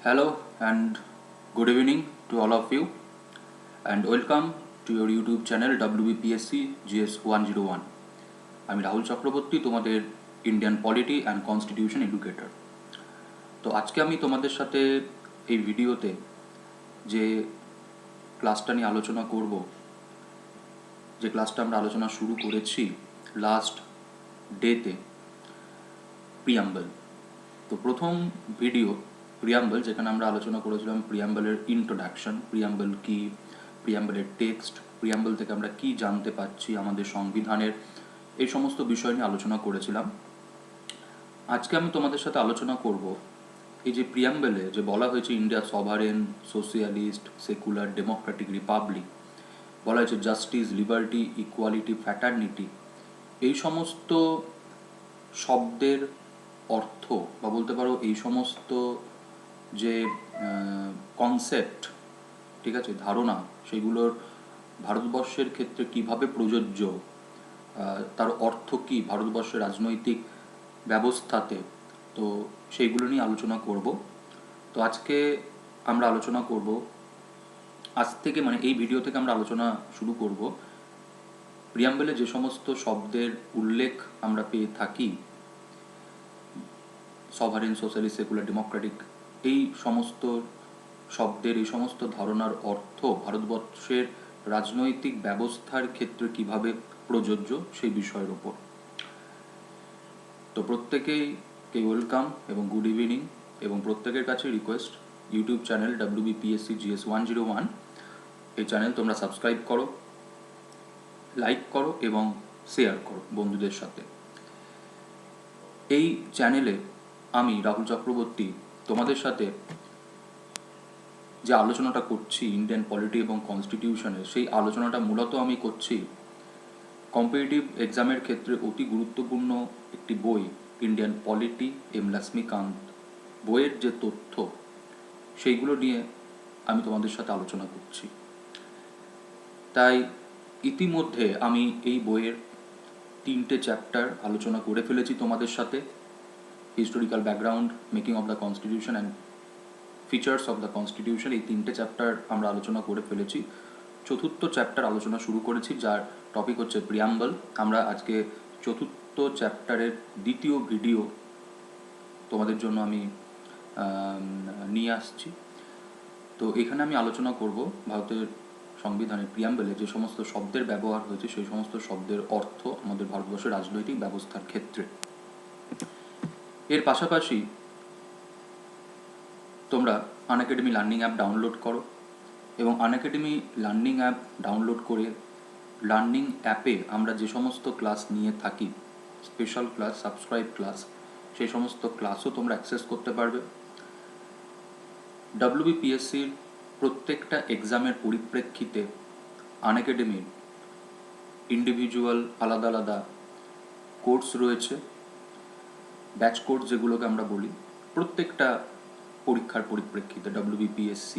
Hello and good evening to all of you, and welcome to your YouTube channel WBPSC GS 101. আমি রাহুল চক্রবর্তী, তোমাদের Indian polity and constitution educator. তো আজকে আমি তোমাদের সাথে এই ভিডিওতে যে ক্লাসটা নিয়ে আলোচনা করব, যে ক্লাসটা আমরা আলোচনা শুরু করেছি লাস্ট ডেতে, প্রিয়াম্বল। তো প্রথম ভিডিও প্রিয়াম্বল, যেখানে আমরা আলোচনা করেছিলাম প্রিয়াম্বলের ইন্ট্রোডাকশন, প্রিয়াম্বল কি, প্রিয়াম্বলের টেক্সট, প্রিয়াম্বল থেকে আমরা কি জানতে পারছি আমাদের সংবিধানের, এই সমস্ত বিষয় নিয়ে আলোচনা করেছিলাম। আজকে আমি তোমাদের সাথে আলোচনা করব এই যে প্রিয়াম্বলে যে বলা হয়েছে India sovereign, socialist, secular, Democratic Republic, বলা হয়েছে জাস্টিস, লিবার্টি, ইকুয়ালিটি, ফ্র্যাটার্নিটি, এই সমস্ত শব্দের অর্থ বা বলতে পারো এই সমস্ত যে কনসেপ্ট, ঠিক আছে, ধারণা, সেগুলোর ভারতবর্ষের ক্ষেত্রে কিভাবে প্রযোজ্য, তার অর্থ কি ভারতবর্ষের রাজনৈতিক ব্যবস্থাতে, তো সেইগুলো নিয়ে আলোচনা করব। তো আজকে আমরা আলোচনা করব, আজ থেকে মানে এই ভিডিও থেকে আমরা আলোচনা শুরু করব প্রিয়াম্বলে যে সমস্ত শব্দের উল্লেখ আমরা পেয়ে থাকি, সভারেন, সোশ্যালিস্ট, সেকুলার, ডেমোক্রেটিক, এই সমস্ত শব্দের, এই সমস্ত ধারণার অর্থ ভারতবর্ষের রাজনৈতিক ব্যবস্থার ক্ষেত্রে কিভাবে প্রযোজ্য সেই বিষয়ের ওপর। তো প্রত্যেকেই ওয়েলকাম এবং গুড ইভিনিং, এবং প্রত্যেকের কাছে request, YouTube channel WBPSC GS 101, এই চ্যানেল তোমরা সাবস্ক্রাইব করো, লাইক করো এবং শেয়ার করো বন্ধুদের সাথে। এই চ্যানেলে আমি রাহুল চক্রবর্তী তোমাদের সাথে যে আলোচনাটা করছি ইন্ডিয়ান পলিটি এবং কনস্টিটিউশনের, সেই আলোচনাটা মূলত আমি করছি কম্পিটিটিভ এক্সামের ক্ষেত্রে অতি গুরুত্বপূর্ণ একটি বই, ইন্ডিয়ান পলিটি এম লক্ষ্মীকান্ত, বইয়ের যে তথ্য সেইগুলো নিয়ে আমি তোমাদের সাথে আলোচনা করছি। তাই ইতিমধ্যে আমি এই বইয়ের 3টে চ্যাপ্টার আলোচনা করে ফেলেছি তোমাদের সাথে, historical background, making of the constitution and features of the constitution, এই 3টে চ্যাপ্টার আমরা আলোচনা করে ফেলেছি। চতুর্থ চ্যাপ্টার আলোচনা শুরু করেছি, যার টপিক হচ্ছে প্রিয়াম্বল। আমরা আজকে চতুর্থ চ্যাপ্টারের দ্বিতীয় ভিডিও তোমাদের জন্য আমি নিয়ে আসছি। তো এখানে আমি আলোচনা করব ভারতের সংবিধানের প্রিয়াম্বলে যে সমস্ত শব্দের ব্যবহার হয়েছে সেই সমস্ত শব্দের অর্থ আমাদের ভারতবর্ষের রাজনৈতিক ব্যবস্থার ক্ষেত্রে। এর পাশাপাশি তোমরা আনএকাডেমি লার্নিং অ্যাপ ডাউনলোড করো, এবং আনএকাডেমি লার্নিং অ্যাপ ডাউনলোড করে লার্নিং অ্যাপে আমরা যে সমস্ত ক্লাস নিয়ে থাকি, স্পেশাল ক্লাস, সাবস্ক্রাইব ক্লাস, সেই সমস্ত ক্লাসও তোমরা অ্যাক্সেস করতে পারবে। WBPSCর প্রত্যেকটা এক্সামের পরিপ্রেক্ষিতে আনএকাডেমির ইন্ডিভিজুয়াল আলাদা আলাদা কোর্স রয়েছে, ব্যাচ কোর্স যেগুলোকে আমরা বলি। প্রত্যেকটা পরীক্ষার পরিপ্রেক্ষিতে WBPSC,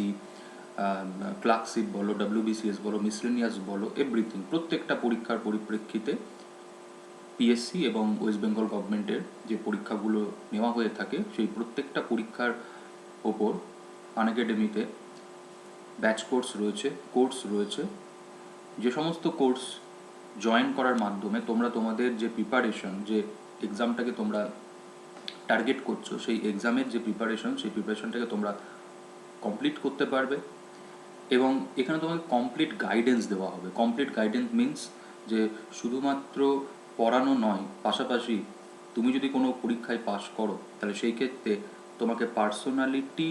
ক্লার্কশিপ বলো, WBCS বলো, মিসলেনিয়াস বলো, এভরিথিং, প্রত্যেকটা পরীক্ষার পরিপ্রেক্ষিতে পিএসসি এবং ওয়েস্ট বেঙ্গল গভর্নমেন্টের যে পরীক্ষাগুলো নেওয়া হয়ে থাকে সেই প্রত্যেকটা পরীক্ষার ওপর আনএকাডেমিতে ব্যাচ কোর্স রয়েছে। যে সমস্ত কোর্স জয়েন করার মাধ্যমে তোমরা তোমাদের যে প্রিপারেশন, যে এক্সামটাকে তোমরা টার্গেট করছো, সেই এক্সামের যে প্রিপারেশন, সেই প্রিপারেশনটাকে তোমরা কমপ্লিট করতে পারবে। এবং এখানে তোমাকে কমপ্লিট গাইডেন্স দেওয়া হবে। কমপ্লিট গাইডেন্স মিনস যে শুধুমাত্র পড়ানো নয়, পাশাপাশি তুমি যদি কোনো পরীক্ষায় পাশ করো তাহলে সেই ক্ষেত্রে তোমাকে পার্সোনালিটি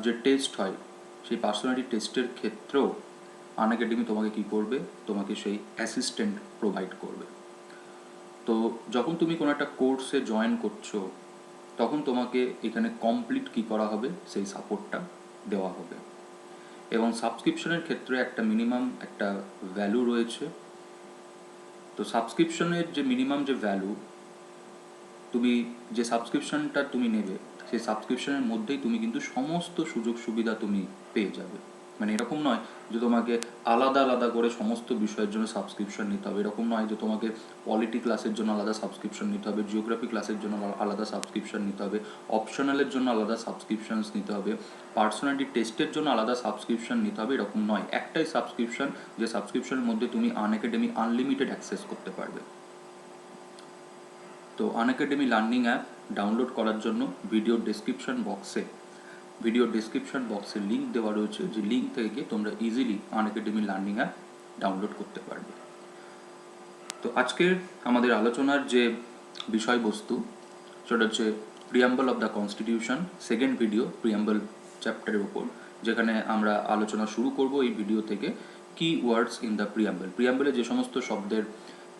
যে টেস্ট হয়, সেই পার্সোনালিটি টেস্টের ক্ষেত্রেও আনএকাডেমি তোমাকে কী করবে, তোমাকে সেই অ্যাসিস্ট্যান্ট প্রোভাইড করবে। তো যখন তুমি কোনো একটা কোর্সে জয়েন করছো তখন তোমাকে এখানে কমপ্লিট কী করা হবে, সেই সাপোর্টটা দেওয়া হবে। এবং সাবস্ক্রিপশনের ক্ষেত্রে একটা মিনিমাম একটা ভ্যালু রয়েছে। তো সাবস্ক্রিপশনের যে মিনিমাম যে ভ্যালু, তুমি যে সাবস্ক্রিপশনটা তুমি নেবে সেই সাবস্ক্রিপশনের মধ্যেই তুমি কিন্তু সমস্ত সুযোগ সুবিধা তুমি পেয়ে যাবে। মানে এরকম নয় যে তোমাকে আলাদা আলাদা করে সমস্ত বিষয়ের জন্য সাবস্ক্রিপশন নিতে হবে, এরকম নয় যে তোমাকে পলিটি ক্লাসের জন্য আলাদা সাবস্ক্রিপশন নিতে হবে, জিওগ্রাফি ক্লাসের জন্য আলাদা সাবস্ক্রিপশন নিতে হবে, অপশনালের জন্য আলাদা সাবস্ক্রিপশনস নিতে হবে, পার্সোনালিটি টেস্টের জন্য আলাদা সাবস্ক্রিপশন নিতে হবে, এরকম নয়। একটাই সাবস্ক্রিপশন, যে সাবস্ক্রিপশনের মধ্যে তুমি আনএকাডেমি আনলিমিটেড অ্যাক্সেস করতে পারবে। তো আনএকাডেমি লার্নিং অ্যাপ ডাউনলোড করার জন্য ভিডিও ডেসক্রিপশন বক্সে লিঙ্ক দেওয়া রয়েছে, যে লিঙ্ক থেকে গিয়ে তোমরা easily Unacademy learning app download করতে পারবে। তো আজকের আমাদের আলোচনার যে বিষয়বস্তু সেটা হচ্ছে preamble of the constitution, second video preamble চ্যাপ্টারের উপর, যেখানে আমরা আলোচনা শুরু করব এই ভিডিও থেকে কি ওয়ার্ডস ইন দ্য প্রিয়াম্বল। প্রিয়াম্বলে যে সমস্ত শব্দের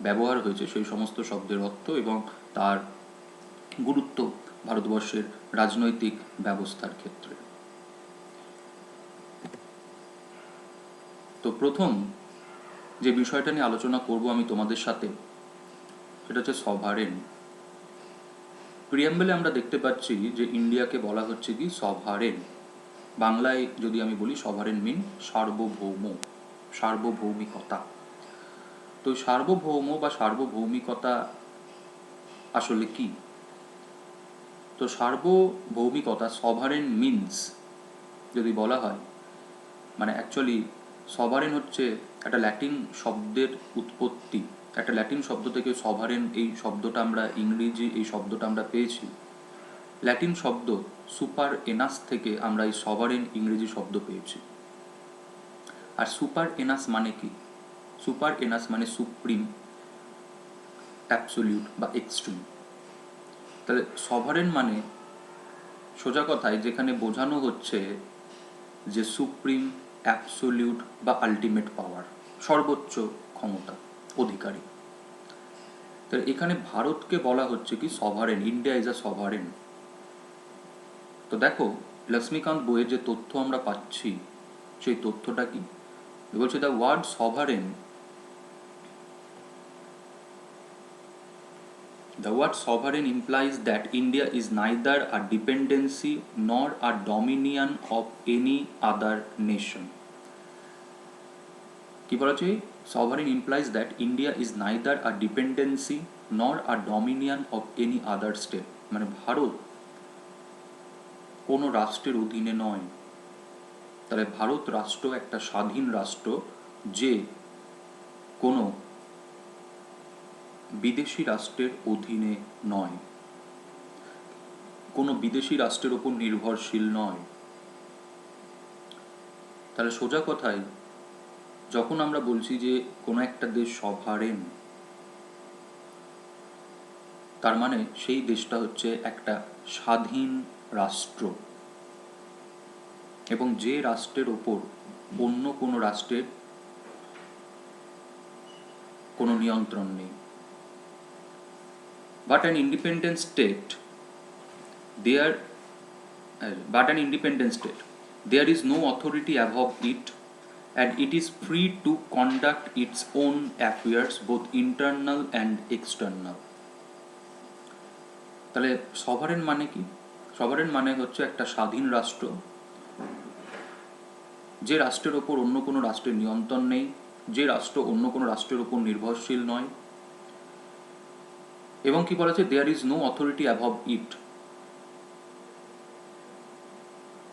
ব্যবহার হয়েছে সেই সমস্ত শব্দের অর্থ এবং তার গুরুত্ব ভারতবর্ষের রাজনৈতিক ব্যবস্থার ক্ষেত্রে। তো প্রথম যে বিষয়টা নিয়ে আলোচনা করব আমি তোমাদের সাথে, সেটা হচ্ছে সভারেন। প্রিয়াম্বলে আমরা দেখতে পাচ্ছি যে ইন্ডিয়াকে বলা হচ্ছে কি সভারেন। বাংলায় যদি আমি বলি সভারেন মিন সার্বভৌমিকতা। তো সার্বভৌম বা সার্বভৌমিকতা আসলে কি? তো সার্বভৌমিকতা, সভারেন মিনস যদি বলা হয়, মানে অ্যাকচুয়ালি সভারেন হচ্ছে একটা ল্যাটিন শব্দের উৎপত্তি। একটা ল্যাটিন শব্দ থেকে সভারেন এই শব্দটা আমরা, ইংরেজি এই শব্দটা আমরা পেয়েছি। ল্যাটিন শব্দ সুপার এনাস থেকে আমরা এই সভারেন ইংরেজি শব্দ পেয়েছি। আর সুপার এনাস মানে কি? সুপার এনাস মানে সুপ্রিম, অ্যাবসোলিউট বা এক্সট্রিম। তাহলে সভারেন মানে সোজা কথায় যেখানে বোঝানো হচ্ছে যে সুপ্রিম, অ্যাবসোলিউট বা আলটিমেট পাওয়ার, সর্বোচ্চ ক্ষমতা অধিকারী। তো এখানে ভারতকে বলা হচ্ছে কি sovereign, India is a sovereign. তো দেখো লক্ষ্মীকান্ত বইয়ের যে তথ্য আমরা পাচ্ছি সেই তথ্যটা কি বলছে? The word sovereign, the word sovereign implies that India is neither a dependency nor a dominion of any other nation. কি বলা হচ্ছে? Sovereign implies that India is neither a dependency nor a dominion of any other state. মানে ভারত কোনো রাষ্ট্রের অধীনে নয়। তাহলে ভারত রাষ্ট্র একটা স্বাধীন রাষ্ট্র, যে কোনো বিদেশি রাষ্ট্রের অধীনে নয়, কোনো বিদেশি রাষ্ট্রের ওপর নির্ভরশীল নয়। তাহলে সোজা কথায় যখন আমরা বলছি যে কোনো একটা দেশ সভারেন, তার মানে সেই দেশটা হচ্ছে একটা স্বাধীন রাষ্ট্র, এবং যে রাষ্ট্রের ওপর অন্য কোনো রাষ্ট্রের কোনো নিয়ন্ত্রণ নেই। But an independent state, there is no authority above it, and it is free to conduct its own affairs, both internal and external. তাহলে সভারেন মানে কি? সভারেন মানে হচ্ছে একটা স্বাধীন রাষ্ট্র, যে রাষ্ট্রের ওপর অন্য কোনো রাষ্ট্রের নিয়ন্ত্রণ নেই, যে রাষ্ট্র অন্য কোনো রাষ্ট্রের ওপর নির্ভরশীল নয়, এবং কি বলা আছে? There is no authority above it.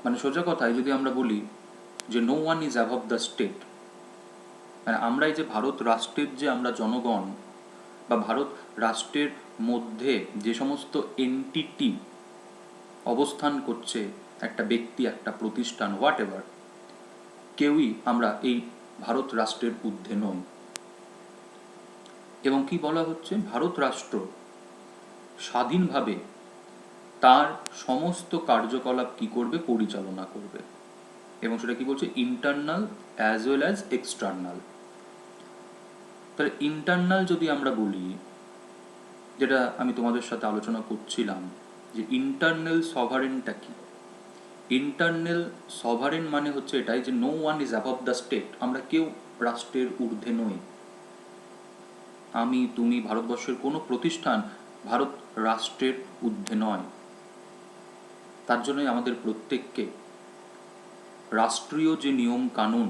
মানে সোজা কথায় যদি আমরা বলি যে no one is above the state, মানে আমরা এই যে ভারত রাষ্ট্রের যে আমরা জনগণ, বা ভারত রাষ্ট্রের মধ্যে যে সমস্ত এন্টিটি অবস্থান করছে, একটা ব্যক্তি, একটা প্রতিষ্ঠান, হোয়াট এভার, কেউই আমরা এই ভারত রাষ্ট্রের ঊর্ধ্বে নই। এবং কি বলা হচ্ছে? ভারত রাষ্ট্র স্বাধীনভাবে তার সমস্ত কার্যকলাপ কি করবে? পরিচালনা করবে। এবং সেটা কি বলছে? Internal as well as external. তাহলে ইন্টারনাল যদি আমরা বলি, যেটা আমি তোমাদের সাথে আলোচনা করছিলাম, যে ইন্টারনাল সভারেনটা কি? ইন্টারনাল সভারেন মানে হচ্ছে এটাই যে no one is above the state, আমরা কেউ রাষ্ট্রের ঊর্ধ্বে নই। আমি, তুমি, ভারতবর্ষের কোনো প্রতিষ্ঠান ভারত রাষ্ট্রের ঊর্ধ্বে নয়। তার জন্যই আমাদের প্রত্যেককে রাষ্ট্রীয় যে নিয়ম কানুন,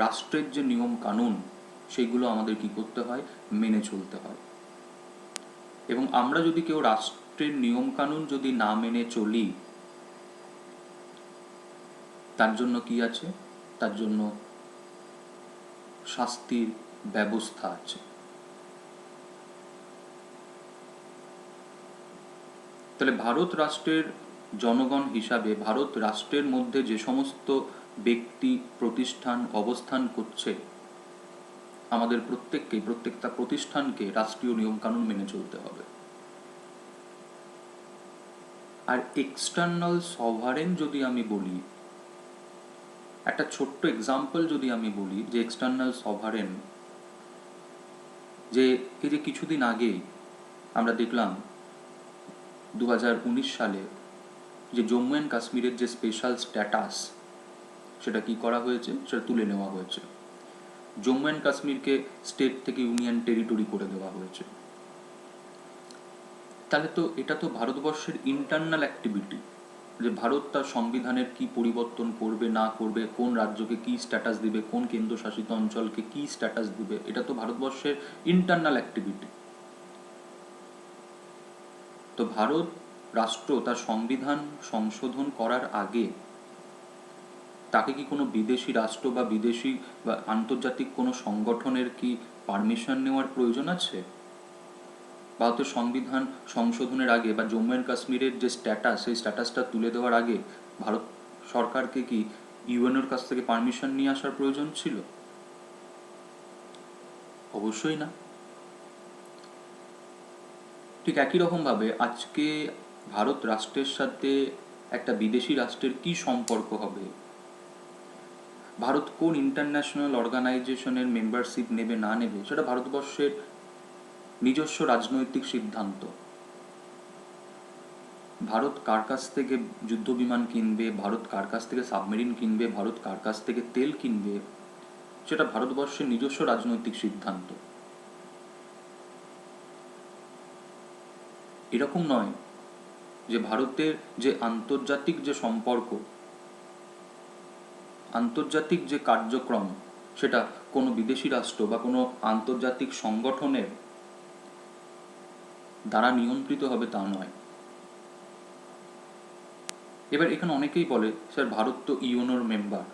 রাষ্ট্রের যে নিয়ম কানুন, সেগুলো আমাদের কি করতে হয়, মেনে চলতে হয়। এবং আমরা যদি কেউ রাষ্ট্রের নিয়ম কানুন যদি না মেনে চলি, তার জন্য কি আছে, তার জন্য শাস্তির ব্যবস্থা আছে। তাহলে ভারত রাষ্ট্রের জনগণ হিসাবে ভারত রাষ্ট্রের মধ্যে যে সমস্ত ব্যক্তি প্রতিষ্ঠান অবস্থান করছে, আমাদের প্রত্যেকটা প্রতিষ্ঠানকে রাষ্ট্রীয় নিয়মকানুন মেনে চলতে হবে। আর এক্সটার্নাল সভারেন যদি আমি বলি, একটা ছোট্ট এক্সাম্পল যদি আমি বলি, যে এক্সটার্নাল সভারেন, যে এই যে কিছুদিন আগেই আমরা দেখলাম 2019 সালে যে জম্মু অ্যান্ড কাশ্মীরের যে স্পেশাল স্ট্যাটাস, সেটা কি করা হয়েছে, সেটা তুলে নেওয়া হয়েছে। জম্মু অ্যান্ড কাশ্মীরকে স্টেট থেকে ইউনিয়ন টেরিটরি করে দেওয়া হয়েছে। তাহলে তো এটা তো ভারতবর্ষের ইন্টারনাল অ্যাক্টিভিটি, যে ভারত তার সংবিধানের কি পরিবর্তন করবে না করবে, কোন রাজ্যকে কি স্ট্যাটাস দিবে, কোন কেন্দ্রশাসিত অঞ্চলকে কি স্ট্যাটাস দিবে, এটা তো ভারতবর্ষের ইন্টারনাল অ্যাক্টিভিটি। তো ভারত রাষ্ট্র তার সংবিধান সংশোধন করার আগে তাকে কি কোনো বিদেশি রাষ্ট্র বা বিদেশি বা আন্তর্জাতিক কোনো সংগঠনের কি পারমিশন নেওয়ার প্রয়োজন আছে? ভারতের সংবিধান সংশোধনের আগে বা জম্মু অ্যান্ড কাশ্মীরের যে স্ট্যাটাস, সেই স্ট্যাটাসটা তুলে দেওয়ার আগে ভারত সরকারকে কি ইউএনওর কাছ থেকে পারমিশন নিয়ে আসার প্রয়োজন ছিল? অবশ্যই না। ঠিক একই রকমভাবে আজকে ভারত রাষ্ট্রের সাথে একটা বিদেশি রাষ্ট্রের কি সম্পর্ক হবে, ভারত কোন ইন্টারন্যাশনাল অর্গানাইজেশনের মেম্বারশিপ নেবে না নেবে, সেটা ভারতবর্ষের নিজস্ব রাজনৈতিক সিদ্ধান্ত। ভারত কার কাছ থেকে যুদ্ধ বিমান কিনবে, ভারত কার কাছ থেকে সাবমেরিন কিনবে, ভারত কার কাছ থেকে তেল কিনবে, সেটা ভারতবর্ষের নিজস্ব রাজনৈতিক সিদ্ধান্ত। এরকম নয় যে ভারতের যে আন্তর্জাতিক যে সম্পর্ক, আন্তর্জাতিক যে কার্যক্রম, সেটা কোনো বিদেশি রাষ্ট্র বা কোনো আন্তর্জাতিক সংগঠনের দ্বারা নিয়ন্ত্রিত হবে, তা নয়। এবার এখানে অনেকেই বলে, স্যার ভারত তো ইউএনওর মেম্বার,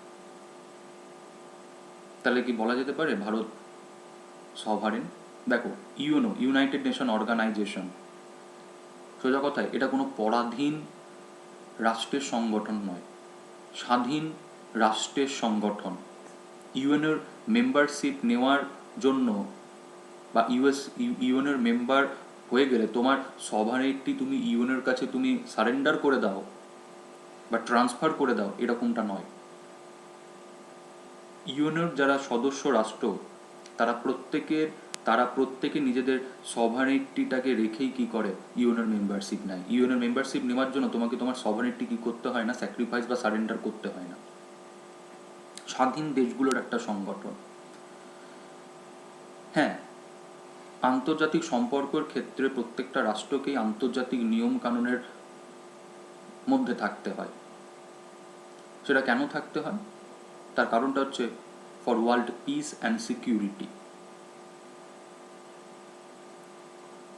তাহলে কি বলা যেতে পারে ভারত সভারেন? দেখো, ইউএনও, ইউনাইটেড নেশন অর্গানাইজেশন, সোজা কথায় এটা কোনো পরাধীন রাষ্ট্রের সংগঠন নয়, স্বাধীন রাষ্ট্রের সংগঠন। ইউএনওর মেম্বারশিপ নেওয়ার জন্য বা ইউএনওর মেম্বার হয়ে গেলে তোমার সভারেনিটি তুমি ইউএনওর কাছে তুমি সারেন্ডার করে দাও বা ট্রান্সফার করে দাও, এরকমটা নয়। ইউএনওর যারা সদস্য রাষ্ট্র, তারা প্রত্যেকে নিজেদের সভারেনিটিটাকে রেখেই কি করে, ইউএনওর মেম্বারশিপ নেয়। ইউএনওর মেম্বারশিপ নেওয়ার জন্য তোমাকে তোমার সভারেনিটি কি করতে হয় না, স্যাক্রিফাইস বা সারেন্ডার করতে হয় না। স্বাধীন দেশগুলোর একটা সংগঠন। হ্যাঁ, আন্তর্জাতিক সম্পর্কের ক্ষেত্রে প্রত্যেকটা রাষ্ট্রকেই আন্তর্জাতিক নিয়ম কানুনের মধ্যে থাকতে হয়। সেটা কেন থাকতে হয়, তার কারণটা হচ্ছে for world piece and security.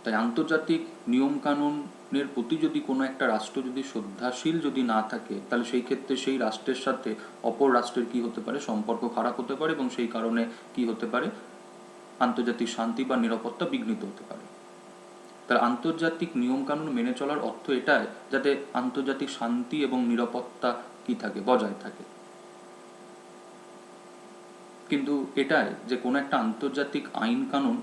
তাই আন্তর্জাতিক নিয়মকানুনের প্রতি যদি কোনো একটা রাষ্ট্র যদি শ্রদ্ধাশীল যদি না থাকে, তাহলে সেই ক্ষেত্রে সেই রাষ্ট্রের সাথে অপর রাষ্ট্রের কি হতে পারে, সম্পর্ক খারাপ হতে পারে, এবং সেই কারণে কি হতে পারে, আন্তর্জাতিক শান্তি বা নিরাপত্তা বিঘ্নিত হতে পারে। তার আন্তর্জাতিক নিয়মকানুন মেনে চলার অর্থ এটাই, যাতে আন্তর্জাতিক শান্তি এবং নিরাপত্তা কি থাকে, বজায় থাকে। কিন্তু এটাই যে কোনো একটা আন্তর্জাতিক আইন কানুন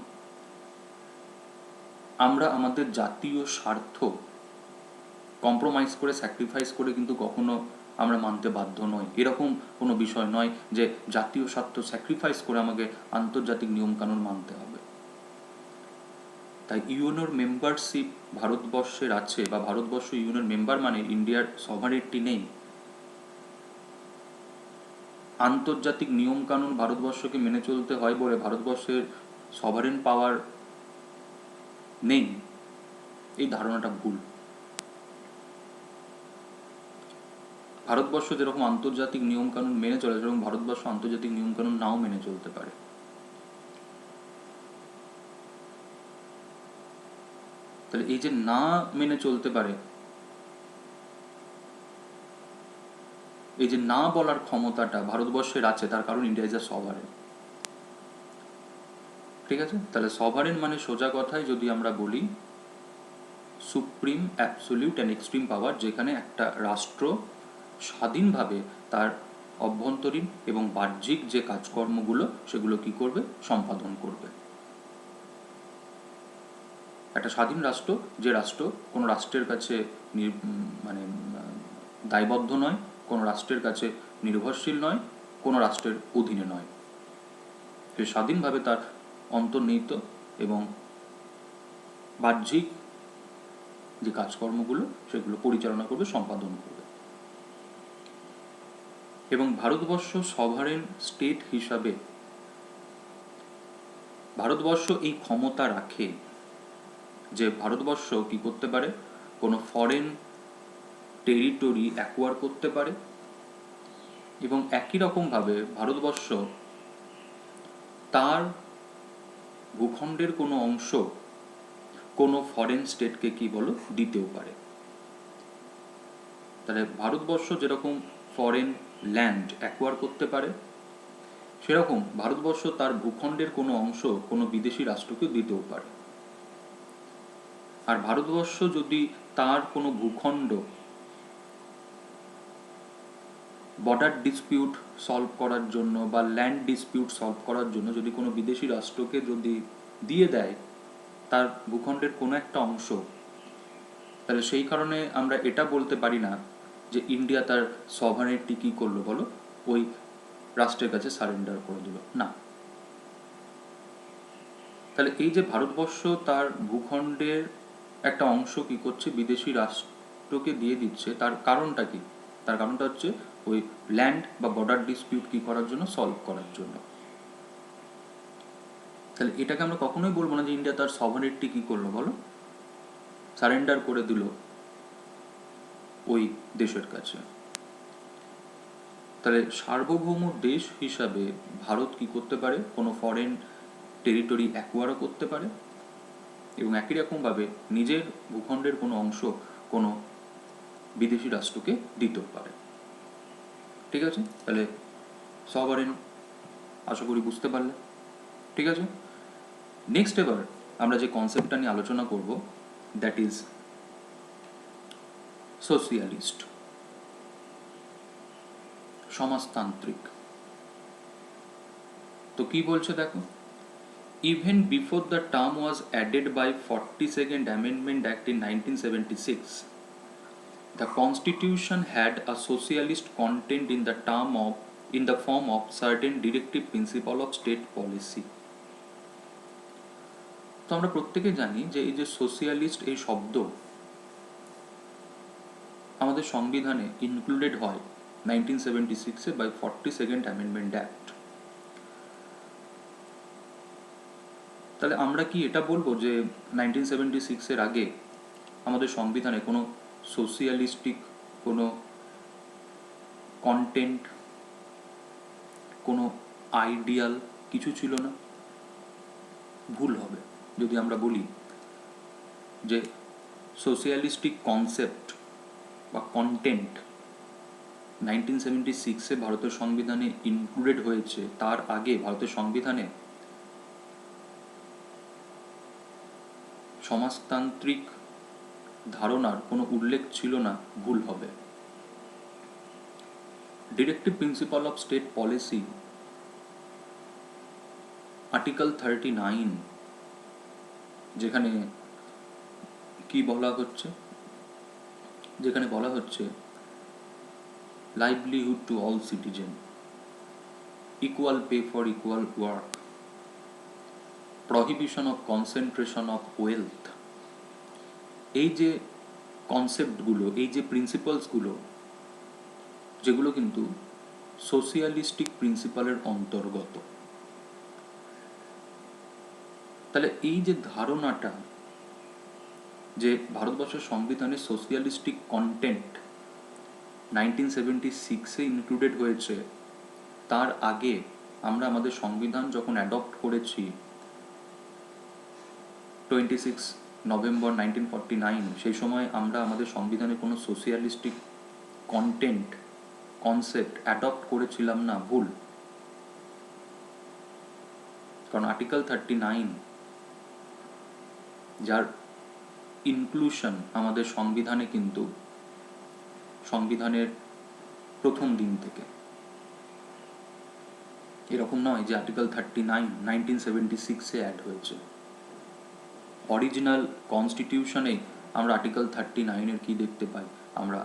আমরা আমাদের জাতীয় স্বার্থ কম্প্রোমাইজ করে, স্যাক্রিফাইস করে কিন্তু কখনো আমরা মানতে বাধ্য নই। এরকম কোনো বিষয় নয় যে জাতীয় স্বার্থ স্যাক্রিফাইস করে আমাকে আন্তর্জাতিক নিয়মকানুন মানতে হবে। তাই ইউএনওর মেম্বারশিপ ভারতবর্ষের আছে, বা ভারতবর্ষ ইউএনওর মেম্বার মানে ইন্ডিয়ার সভারেনিটি নেই, আন্তর্জাতিক নিয়মকানুন ভারতবর্ষকে মেনে চলতে হয় বলে ভারতবর্ষের সভারেন পাওয়ার নেই, এই ধারণাটা ভুল। ভারতবর্ষ যেরকম আন্তর্জাতিক নিয়মকানুন মেনে চলে, সেরকম ভারতবর্ষ আন্তর্জাতিক নিয়মকানুন নাও মেনে চলতে পারে। তাহলে এই যে না মেনে চলতে পারে, এই যে না বলার ক্ষমতাটা ভারতবর্ষের আছে, তার কারণ ইন্ডিয়া ইজ আ সভারেন। ঠিক আছে? তাহলে সভারেন মানে সোজা কথায় যদি আমরা বলি, সুপ্রিম, অ্যাবসোলিউট অ্যান্ড এক্সট্রিম পাওয়ার, যেখানে একটা রাষ্ট্র স্বাধীনভাবে তার অভ্যন্তরীণ এবং বাহ্যিক যে কাজকর্মগুলো সেগুলো কি করবে, সম্পাদন করবে। একটা স্বাধীন রাষ্ট্র, যে রাষ্ট্র কোনো রাষ্ট্রের কাছে মানে দায়বদ্ধ নয়, কোনো রাষ্ট্রের কাছে নির্ভরশীল নয়, কোনো রাষ্ট্রের অধীনে নয়, সে স্বাধীনভাবে তার অন্তর্নিহিত এবং বাহ্যিক যে কাজকর্মগুলো সেগুলো পরিচালনা করবে, সম্পাদন করবে। এবং ভারতবর্ষ সভারেন স্টেট হিসাবে ভারতবর্ষ এই ক্ষমতা রাখে যে ভারতবর্ষ কি করতে পারে, কোনো ফরেন টেরিটরি অ্যাকোয়ার করতে পারে, এবং একই রকমভাবে ভারতবর্ষ তার ভূখণ্ডের কোনো অংশ কোনো ফরেন স্টেটকে কি বলো, দিতেও পারে। তাহলে ভারতবর্ষ যেরকম ফরেন ল্যান্ড অ্যাকোয়ার করতে পারে, সেরকম ভারতবর্ষ তার ভূখণ্ডের কোনো অংশ কোনো বিদেশি রাষ্ট্রকে দিতেও পারে। আর ভারতবর্ষ যদি তার কোনো ভূখণ্ড বর্ডার ডিসপিউট সলভ করার জন্য বা ল্যান্ড ডিসপিউট সলভ করার জন্য যদি কোনো বিদেশি রাষ্ট্রকে যদি দিয়ে দেয় তার ভূখণ্ডের কোনো একটা অংশ, তাহলে সেই কারণে আমরা এটা বলতে পারি না যে ইন্ডিয়া তার সভারেনিটি কী করলো বলো, ওই রাষ্ট্রের কাছে সারেন্ডার করে দিল, না। তাহলে এই যে ভারতবর্ষ তার ভূখণ্ডের একটা অংশ কি করছে, বিদেশি রাষ্ট্রকে দিয়ে দিচ্ছে, তার কারণটা কি? তার কারণটা হচ্ছে ওই ল্যান্ড বা বর্ডার ডিসপিউট কি করার জন্য, সলভ করার জন্য। তাহলে এটাকে আমরা কখনোই বলবো না যে ইন্ডিয়া তার সভারেনিটি কি করলো বলো, সারেন্ডার করে দিল ওই দেশের কাছে। তাহলে সার্বভৌম দেশ হিসাবে ভারত কি করতে পারে, কোনো ফরেন টেরিটরি অ্যাকোয়ারও করতে পারে, এবং একই রকমভাবে নিজের ভূখণ্ডের কোনো অংশ কোনো বিদেশি রাষ্ট্রকে দিতেও পারে। ঠিক আছে? তাহলে সভারেন আশা করি বুঝতে পারলে। ঠিক আছে, নেক্সট এবার আমরা যে কনসেপ্টটা নিয়ে আলোচনা করব, দ্যাট ইজ সোশিয়ালিস্ট, সমাজতান্ত্রিক। তো কি বলছে দেখো, even before the term was added by 42nd Amendment Act in 1976, the Constitution had a socialist content in the form of certain directive principle of state policy. তো আমরা প্রত্যেকে জানি যে এই যে সোশিয়ালিস্ট এই শব্দ আমাদের সংবিধানে ইনক্লুডেড হয় 1976 বাই 42nd Amendment Act। তাহলে আমরা কি এটা বলবো যে 1976 আগে আমাদের সংবিধানে কোনো সোশিয়ালিস্টিক কোনো কন্টেন্ট, কোনো আইডিয়াল কিছু ছিল না? ভুল হবে যদি আমরা বলি যে সোশিয়ালিস্টিক কনসেপ্ট বা কন্টেন্ট 1976 ভারতের সংবিধানে ইনক্লুডেড হয়েছে, তার আগে ভারতের সংবিধানে সমাজতান্ত্রিক ধারণার কোনো উল্লেখ ছিল না, ভুল হবে। Directive principal of state policy, article 39, যেখানে কি বলা হচ্ছে, যেখানে বলা হচ্ছে livelihood to all citizen, equal pay for equal work, prohibition of concentration of wealth. এই যে কনসেপ্টগুলো, এই যে প্রিন্সিপালসগুলো, যেগুলো কিন্তু সোশিয়ালিস্টিক প্রিন্সিপালের অন্তর্গত। তাহলে এই যে ধারণাটা যে ভারতবর্ষের সংবিধানে সোশিয়ালিস্টিক কন্টেন্ট 1976-এ ইনক্লুডেড হয়েছে, তার আগে আমরা আমাদের সংবিধান যখন অ্যাডপ্ট করেছি 26 নভেম্বর 1949, সেই সময় আমরা আমাদের সংবিধানে কোনো সোশিয়ালিস্টিক কনসেপ্ট অ্যাডপ্ট করেছিলাম না, ভুল। কারণ আর্টিকেল 39, যার ইনক্লুশন আমাদের সংবিধানে, কিন্তু সংবিধানের প্রথম দিন থেকে, এরকম নয় যে আর্টিকেল 39 1976-এ অ্যাড হয়েছে। অরিজিনাল কনস্টিটিউশনে আমরা আর্টিকেল 39-এর কি দেখতে পাই? আমরা